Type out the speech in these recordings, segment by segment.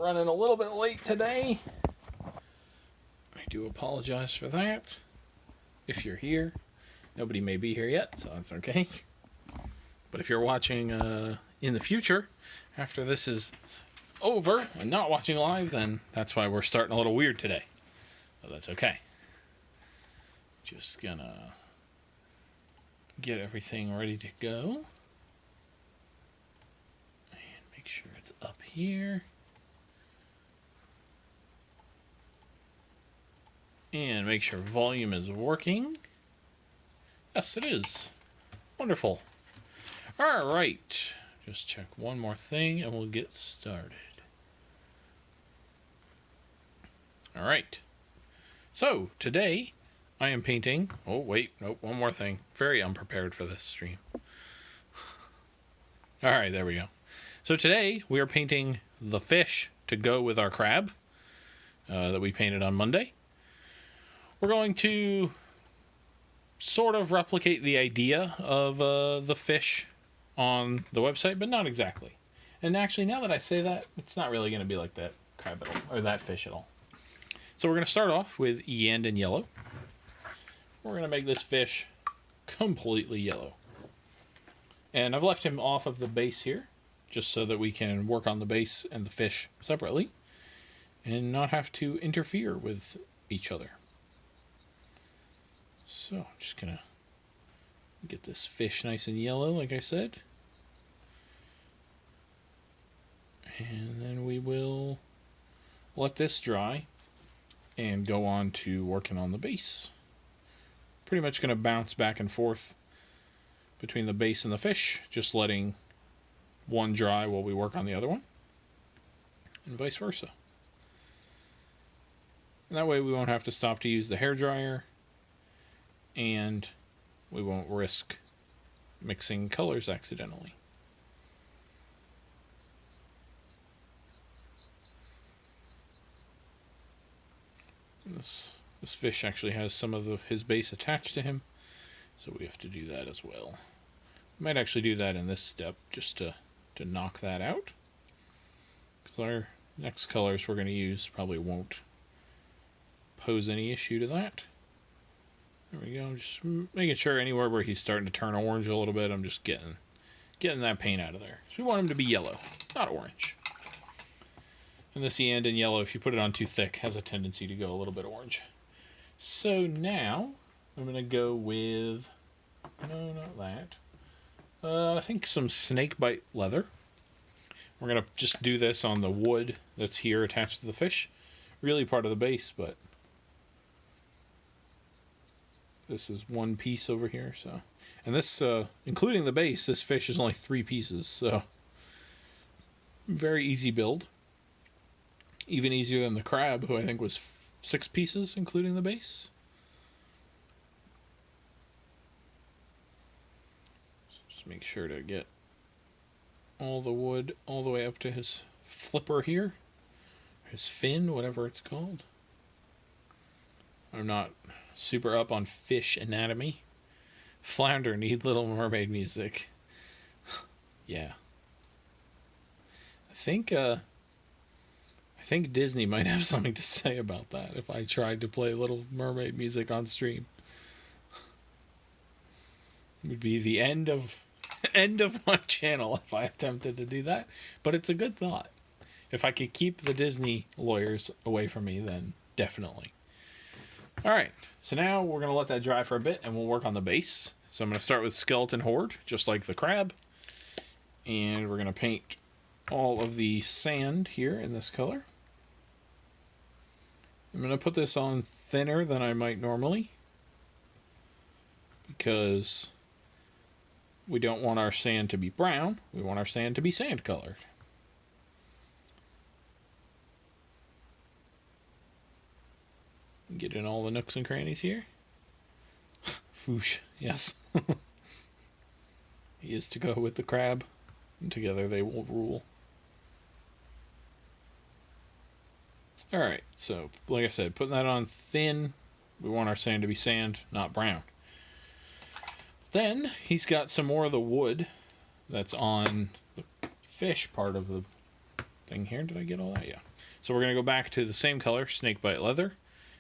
running a little bit late today. I do apologize for that. If you're here, nobody may be here yet, so that's okay. But if you're watching in the future, after this is over and not watching live, then that's why we're starting a little weird today. But that's okay. Just gonna get everything ready to go. And make sure it's up here. And make sure volume is working. Yes, it is. Wonderful. All right. Just check one more thing and we'll get started. All right. So, today I am painting... Oh, wait. Nope, one more thing. Very unprepared for this stream. All right, there we go. So today we are painting the fish to go with our crab that we painted on Monday. We're going to sort of replicate the idea of the fish on the website, but not exactly. And actually, now that I say that, it's not really going to be like that crab at all, or that fish at all. So we're going to start off with Iyanden yellow. We're going to make this fish completely yellow. And I've left him off of the base here, just so that we can work on the base and the fish separately, and not have to interfere with each other. So, I'm just going to get this fish nice and yellow, like I said. And then we will let this dry and go on to working on the base. Pretty much going to bounce back and forth between the base and the fish, just letting one dry while we work on the other one, and vice versa. And that way we won't have to stop to use the hairdryer, and we won't risk mixing colors accidentally. This fish actually has some of his base attached to him, so we have to do that as well. We might actually do that in this step just to knock that out, because our next colors we're going to use probably won't pose any issue to that. There we go. Just making sure anywhere where he's starting to turn orange a little bit, I'm just getting that paint out of there. So we want him to be yellow, not orange. And this Iyanden yellow, if you put it on too thick, has a tendency to go a little bit orange. So now I'm going to go with, no, not that. I think some snakebite leather. We're going to just do this on the wood that's here attached to the fish. Really part of the base, but this is one piece over here, so. And this, including the base, this fish is only 3 pieces, so. Very easy build. Even easier than the crab, who I think was 6 pieces, including the base. So just make sure to get all the wood all the way up to his flipper here. His fin, whatever it's called. I'm not super up on fish anatomy. Flounder need Little Mermaid music. Yeah. I think Disney might have something to say about that if I tried to play Little Mermaid music on stream. It would be the end of my channel if I attempted to do that, but it's a good thought. If I could keep the Disney lawyers away from me, then definitely. All right, so now we're going to let that dry for a bit, and we'll work on the base. So I'm going to start with Skeleton Horde, just like the crab. And we're going to paint all of the sand here in this color. I'm going to put this on thinner than I might normally, because we don't want our sand to be brown. We want our sand to be sand colored. Get in all the nooks and crannies here. Foosh, yes. He is to go with the crab, and together they will rule. Alright, so like I said, putting that on thin. We want our sand to be sand, not brown. Then he's got some more of the wood that's on the fish part of the thing here. Did I get all that? Yeah. So we're going to go back to the same color, Snakebite Leather,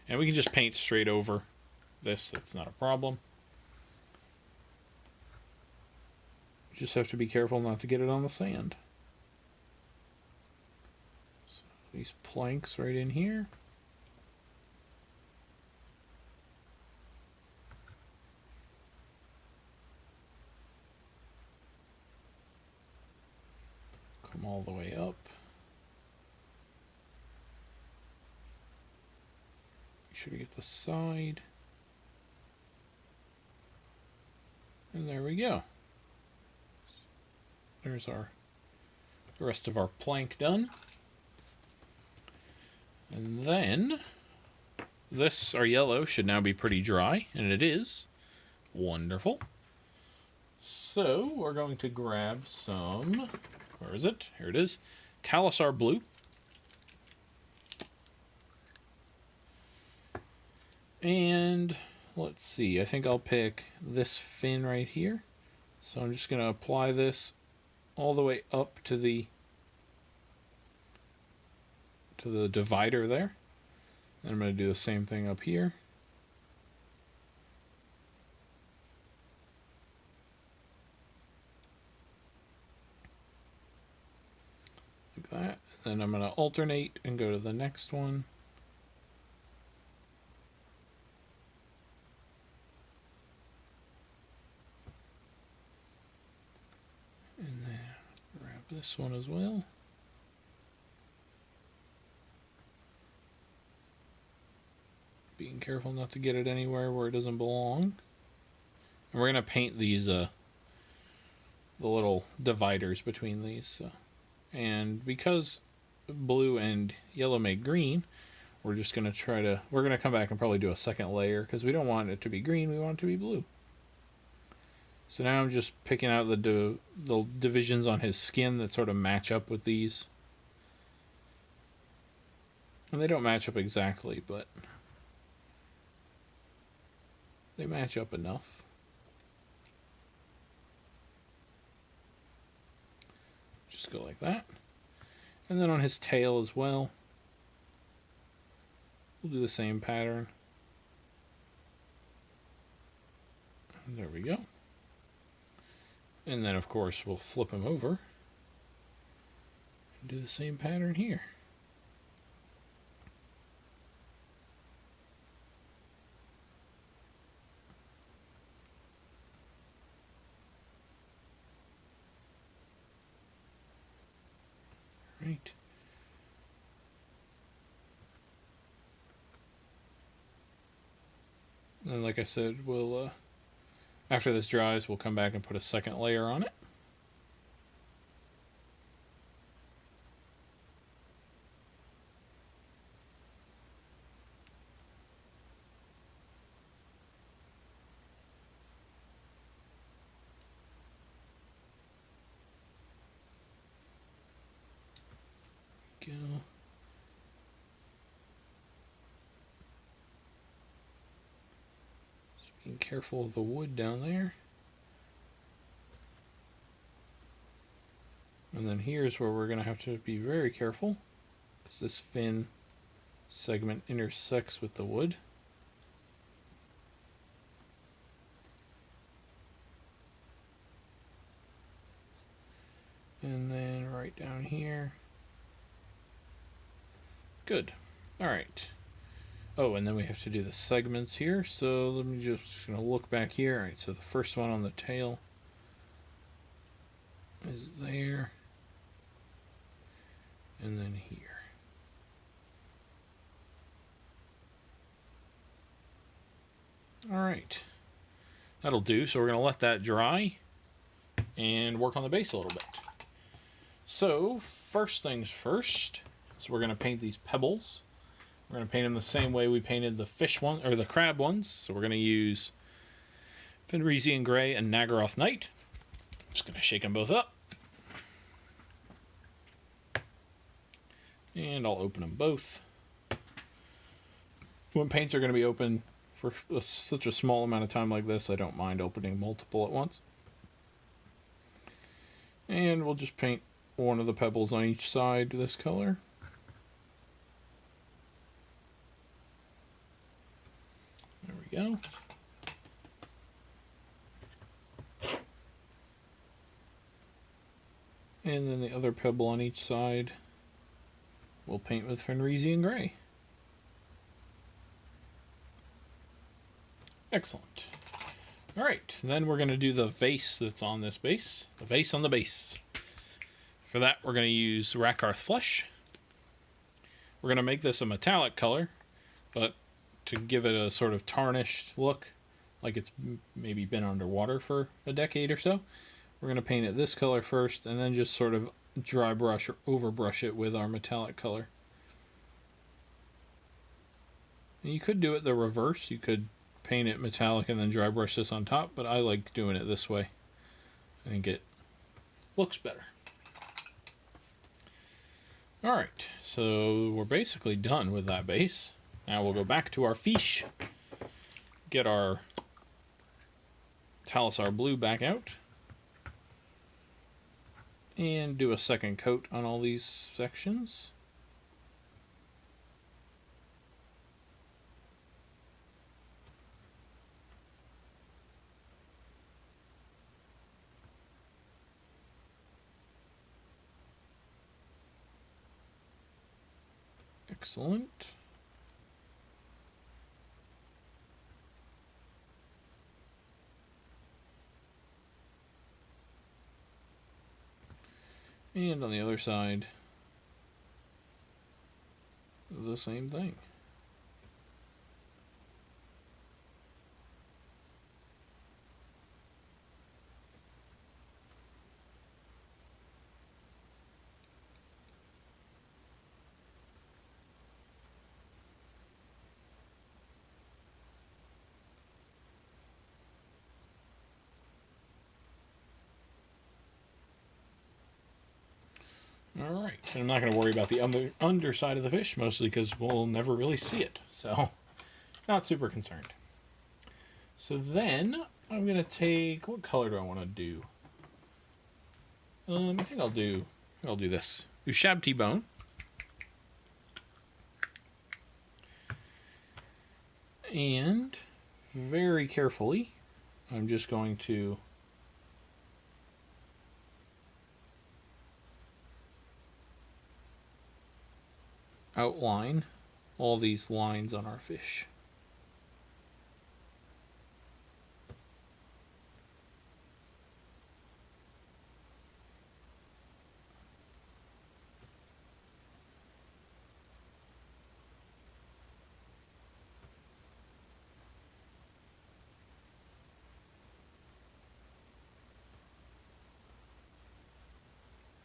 and we can just paint straight over this. That's not a problem. Just have to be careful not to get it on the sand. So these planks right in here. Come all the way up. Make sure to get the side. And there we go. There's the rest of our plank done. And then this, our yellow, should now be pretty dry, and it is. Wonderful. So we're going to grab some, where is it? Here it is. Talassar Blue. And let's see, I think I'll pick this fin right here. So I'm just going to apply this all the way up to the divider there. And I'm going to do the same thing up here. Like that. Then I'm going to alternate and go to the next one. And then grab this one as well. Being careful not to get it anywhere where it doesn't belong. And we're going to paint these, the little dividers between these. So. And because blue and yellow make green, we're just going to we're going to come back and probably do a second layer because we don't want it to be green, we want it to be blue. So now I'm just picking out the divisions on his skin that sort of match up with these. And they don't match up exactly, but they match up enough. Just go like that. And then on his tail as well, we'll do the same pattern. And there we go. And then, of course, we'll flip him over and do the same pattern here. Right. And like I said, we'll after this dries, we'll come back and put a second layer on it. Go. Just being careful of the wood down there. And then here's where we're going to have to be very careful, because this fin segment intersects with the wood. And then right down here. Good. All right. Oh, and then we have to do the segments here. So let me just gonna look back here. All right. So the first one on the tail is there, and then here. All right. That'll do. So we're gonna let that dry and work on the base a little bit. So first things first. So we're going to paint these pebbles. We're going to paint them the same way we painted the fish one or the crab ones. So we're going to use Fenrisian Gray and Naggaroth Night. I'm just going to shake them both up. And I'll open them both. When paints are going to be open for such a small amount of time like this, I don't mind opening multiple at once. And we'll just paint one of the pebbles on each side this color. There we go. And then the other pebble on each side we'll paint with Fenrisian Gray. Excellent. Alright, then we're going to do the vase that's on this base. The vase on the base. For that, we're going to use Rakarth Flesh. We're going to make this a metallic color, but to give it a sort of tarnished look, like it's maybe been underwater for a decade or so, we're going to paint it this color first, and then just sort of dry brush or overbrush it with our metallic color. And you could do it the reverse. You could paint it metallic and then dry brush this on top, but I like doing it this way. I think it looks better. Alright, so we're basically done with that base. Now we'll go back to our fiche, get our Talassar Blue back out, and do a second coat on all these sections. Excellent. And on the other side, the same thing. Alright, I'm not going to worry about the underside of the fish, mostly because we'll never really see it, so not super concerned. So then, I'm going to take, what color do I want to do? I think I'll do this. Ushabti Bone. And, very carefully, I'm just going to outline all these lines on our fish.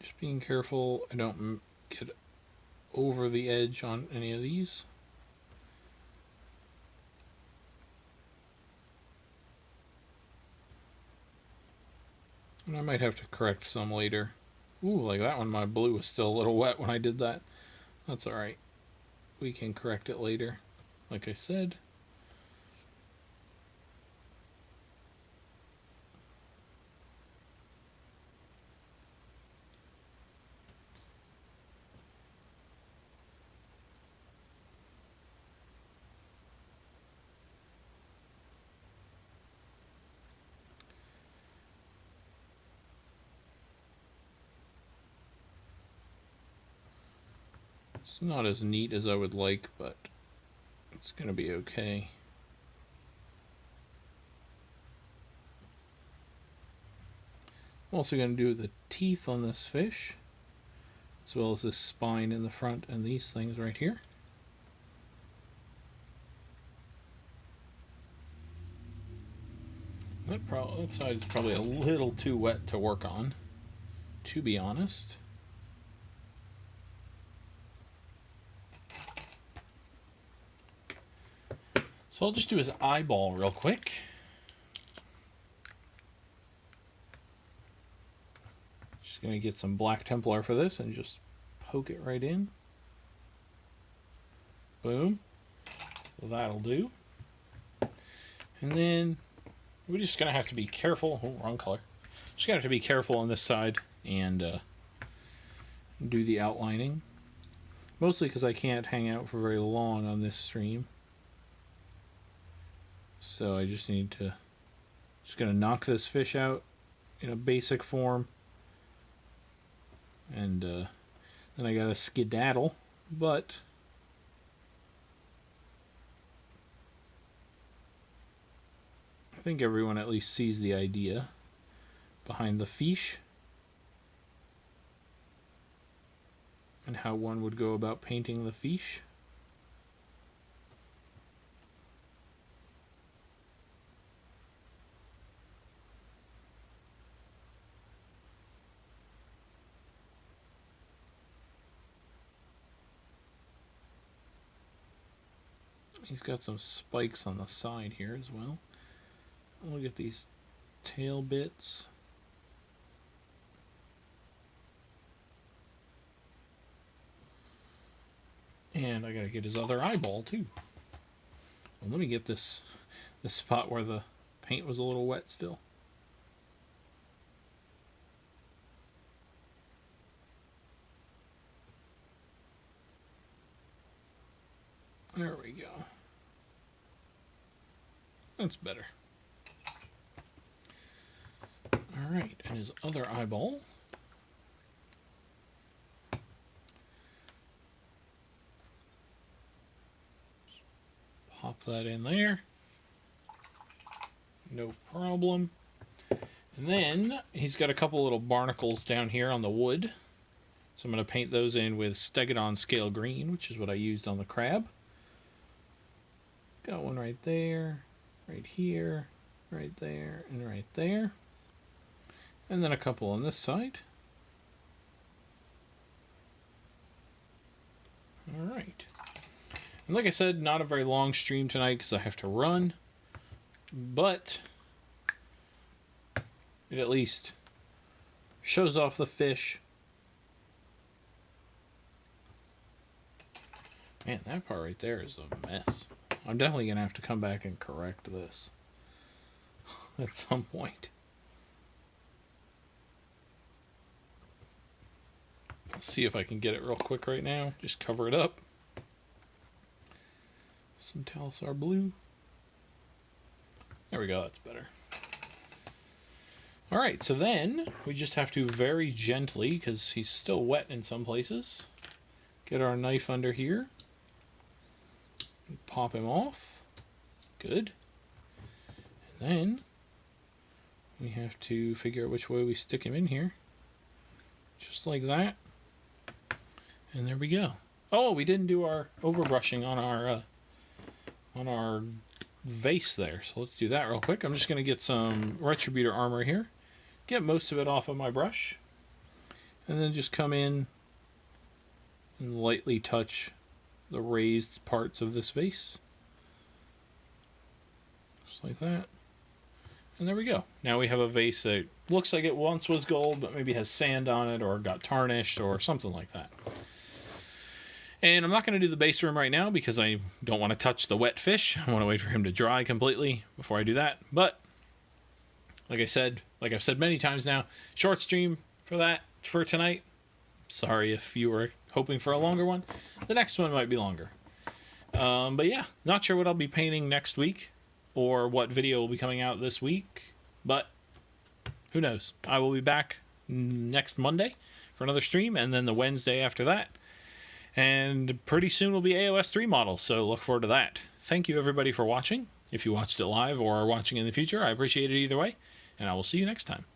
Just being careful I don't get over the edge on any of these. And I might have to correct some later. Ooh, like that one, my blue was still a little wet when I did that. That's alright. We can correct it later, like I said. It's not as neat as I would like, but it's going to be okay. I'm also going to do the teeth on this fish, as well as this spine in the front and these things right here. That side is probably a little too wet to work on, to be honest. So I'll just do his eyeball real quick. Just going to get some Black Templar for this and just poke it right in. Boom. Well, that'll do. And then we're just going to have to be careful. Oh, wrong color. Just going to have to be careful on this side and do the outlining. Mostly because I can't hang out for very long on this stream. So I just need to... Just going to knock this fish out in a basic form. And then I got to skedaddle. But... I think everyone at least sees the idea behind the fish. And how one would go about painting the fish. He's got some spikes on the side here as well. Look at these tail bits. And I gotta get his other eyeball too. Well, let me get this spot where the paint was a little wet still. There we go. That's better. Alright, and his other eyeball. Pop that in there. No problem. And then he's got a couple little barnacles down here on the wood. So I'm going to paint those in with Stegodon Scale Green, which is what I used on the crab. Got one right there, right here, right there, and right there. And then a couple on this side. Alright. And like I said, not a very long stream tonight because I have to run. But it at least shows off the fish. Man, that part right there is a mess. I'm definitely going to have to come back and correct this at some point. I'll see if I can get it real quick right now. Just cover it up. Some Talassar blue. There we go, that's better. Alright, so then we just have to very gently, because he's still wet in some places, get our knife under here. Pop him off. Good. And then we have to figure out which way we stick him in here. Just like that. And there we go. Oh, we didn't do our overbrushing on our vase there. So let's do that real quick. I'm just going to get some Retributor armor here. Get most of it off of my brush. And then just come in and lightly touch the raised parts of this vase. Just like that. And there we go. Now we have a vase that looks like it once was gold, but maybe has sand on it or got tarnished or something like that. And I'm not going to do the base rim right now because I don't want to touch the wet fish. I want to wait for him to dry completely before I do that. But like I've said many times now, short stream for tonight. Sorry if you were hoping for a longer one. The next one might be longer. But yeah, not sure what I'll be painting next week or what video will be coming out this week, but who knows? I will be back next Monday for another stream, and then the Wednesday after that. And pretty soon will be AOS 3 models, so look forward to that. Thank you everybody for watching. If you watched it live or are watching in the future, I appreciate it either way, and I will see you next time.